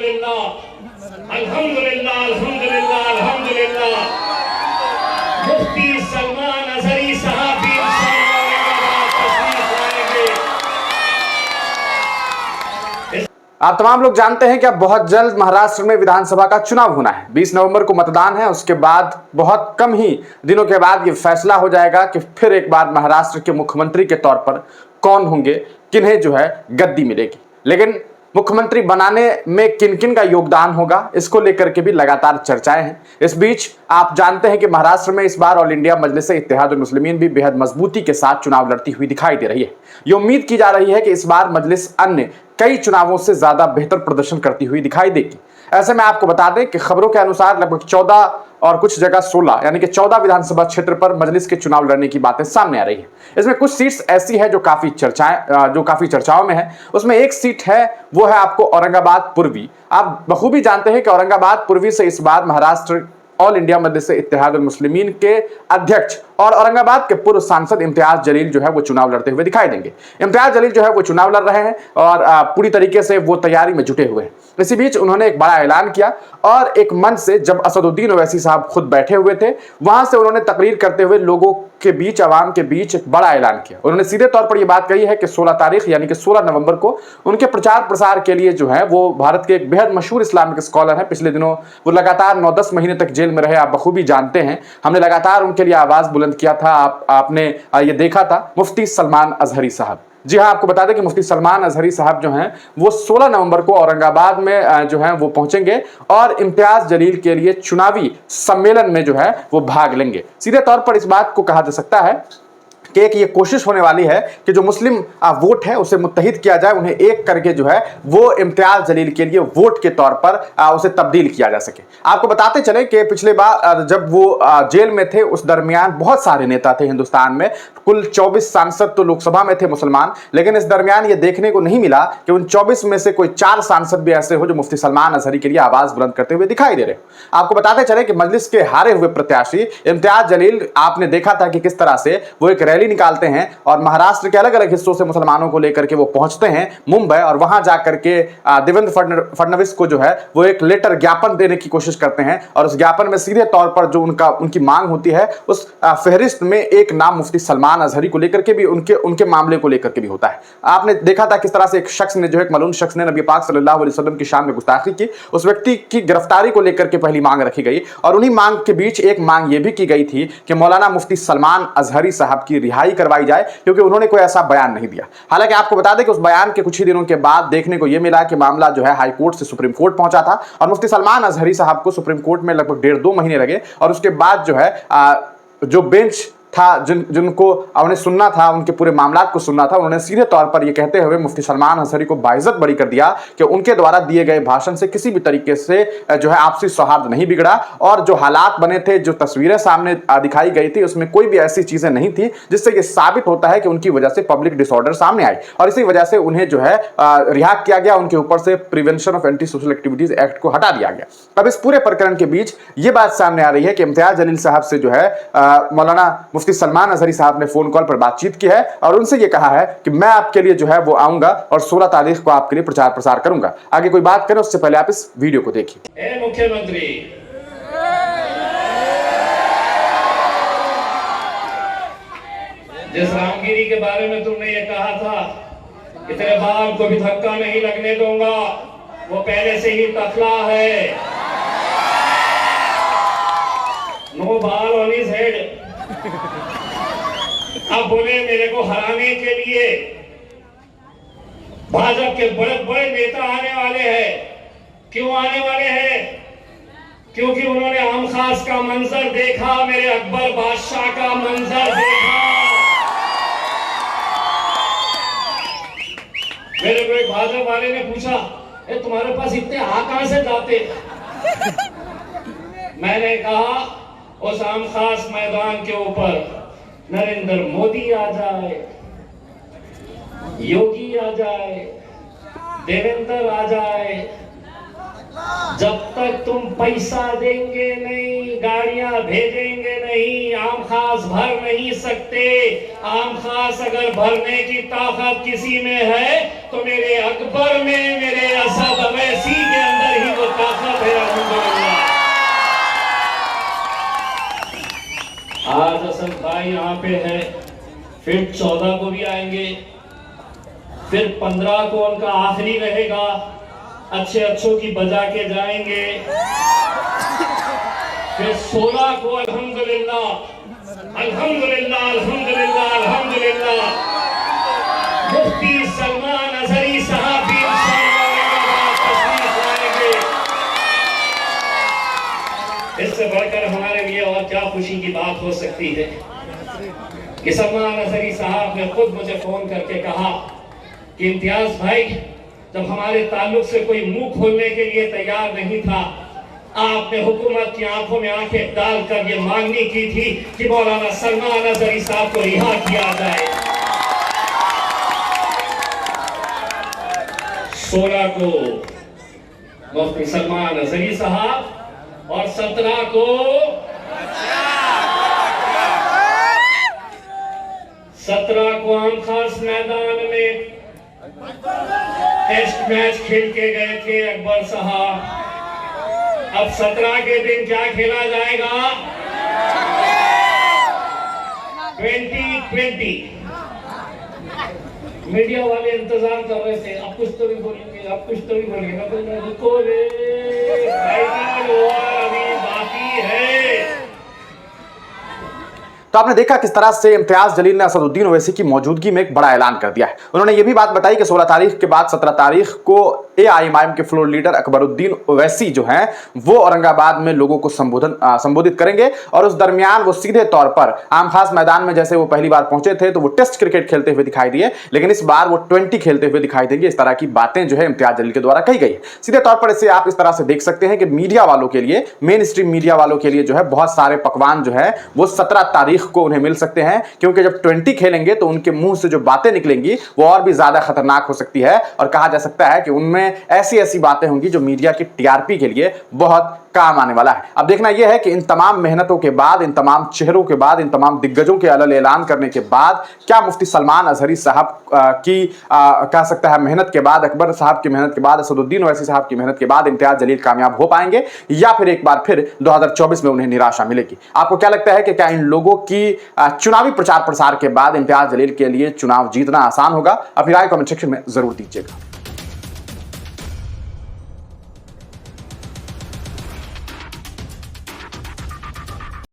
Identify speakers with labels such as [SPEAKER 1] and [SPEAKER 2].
[SPEAKER 1] अल्हम्दुलिल्लाह अल्हम्दुलिल्लाह अल्हम्दुलिल्लाह अल्हम्दुलिल्लाह। मुफ्ती सलमान अजहरी साहब भी तशरीफ लाएंगे। मुख्यमंत्री, जिस रामगिरी के बारे में तुमने ये कहा था कि तेरे बाल को भी धक्का नहीं लगने दूंगा, वो पहले से ही तखला है। नो बाल ऑन हिज हेड। अब बोले मेरे को हराने के लिए भाजपा के बड़े बड़े नेता आने वाले हैं। क्यों आने वाले हैं? क्योंकि उन्होंने आम खास का मंजर देखा, मेरे अकबर बादशाह का मंजर देखा। मेरे को एक भाजपा वाले ने पूछा, तुम्हारे पास इतने आ कहां से जाते? मैंने कहा उस आम खास मैदान के ऊपर नरेंद्र मोदी आ जाए, योगी आ जाए, देवेंद्र आ जाए, जब तक तुम पैसा देंगे नहीं, गाड़ियां भेजेंगे नहीं, आम खास भर नहीं सकते। आम खास अगर भरने की ताकत किसी में है तो मेरे अकबर में, मेरे असद अवैसी के अंदर यहाँ पे है, फिर 14 को भी आएंगे, फिर 15 को उनका आखिरी रहेगा, अच्छे अच्छों की बजा के जाएंगे, फिर 16 को अल्हम्दुलिल्लाह अल्हम्दुलिल्लाह अल्हम्दुलिल्लाह अल्हम्दुलिल्लाह मुफ्ती सलमान अजहरी साहब भी इंशाअल्लाह तशरीफ लाएंगे। इससे बढ़कर हमारे लिए और क्या खुशी की बात हो सकती है कि सलमान अजहरी साहब ने खुद मुझे फोन करके कहा कि इम्तियाज भाई, जब हमारे ताल्लुक से कोई मुंह खोलने के लिए तैयार नहीं था, आपने हुकूमत की आंखों में आंखें डालकर ये मांगनी की थी कि मौलाना सलमान अजहरी साहब को रिहा किया जाए। 16 को मुफ्ती सलमान अजहरी साहब और 17 को 17 को आम खास मैदान में टेस्ट मैच खेल के गए थे अकबर साहब। अब 17 के दिन क्या खेला जाएगा? 2020। मीडिया वाले इंतजार कर रहे थे, अब कुछ तो भी बोलेंगे, अब कुछ तो भी बोलेंगे। रुको रे, अभी बाकी है।
[SPEAKER 2] तो आपने देखा किस तरह से इम्तियाज जलील ने असदुद्दीन ओवैसी की मौजूदगी में एक बड़ा ऐलान कर दिया है। उन्होंने ये भी बात बताई कि 16 तारीख के बाद 17 तारीख को AIMIM के फ्लोर लीडर अकबरुद्दीन ओवैसी जो हैं वो औरंगाबाद में लोगों को संबोधित करेंगे और उस दरमियान वो सीधे तौर पर आम खास मैदान में, जैसे वो पहली बार पहुंचे थे तो वो टेस्ट क्रिकेट खेलते हुए दिखाई दिए, लेकिन इस बार वो 20 खेलते हुए दिखाई देंगे। इस तरह की बातें जो है इम्तियाज जलील के द्वारा कही गई है। सीधे तौर पर इसे आप इस तरह से देख सकते हैं कि मीडिया वालों के लिए, मेन स्ट्रीम मीडिया वालों के लिए जो है बहुत सारे पकवान जो है वो 17 तारीख को उन्हें मिल सकते हैं, क्योंकि जब 20 खेलेंगे तो उनके मुंह से जो बातें निकलेंगी वो और भी ज्यादा खतरनाक हो सकती है और कहा जा सकता है कि उनमें ऐसी ऐसी बातें होंगी जो मीडिया की TRP के लिए बहुत काम आने वाला है। अब देखना यह है कि इन तमाम मेहनतों के बाद, इन तमाम चेहरों के बाद, इन तमाम दिग्गजों के अलग ऐलान करने के बाद क्या मुफ्ती सलमान अजहरी साहब की कह सकता है मेहनत के बाद, अकबर साहब की मेहनत के बाद, असदुद्दीन ओवैसी साहब की मेहनत के बाद इम्तियाज जलील कामयाब हो पाएंगे या फिर एक बार फिर 2024 में उन्हें निराशा मिलेगी? आपको क्या लगता है कि क्या इन लोगों की चुनावी प्रचार प्रसार के बाद इम्तियाज जलील के लिए चुनाव जीतना आसान होगा? अपनी राय कमेंट सेक्शन में जरूर दीजिएगा।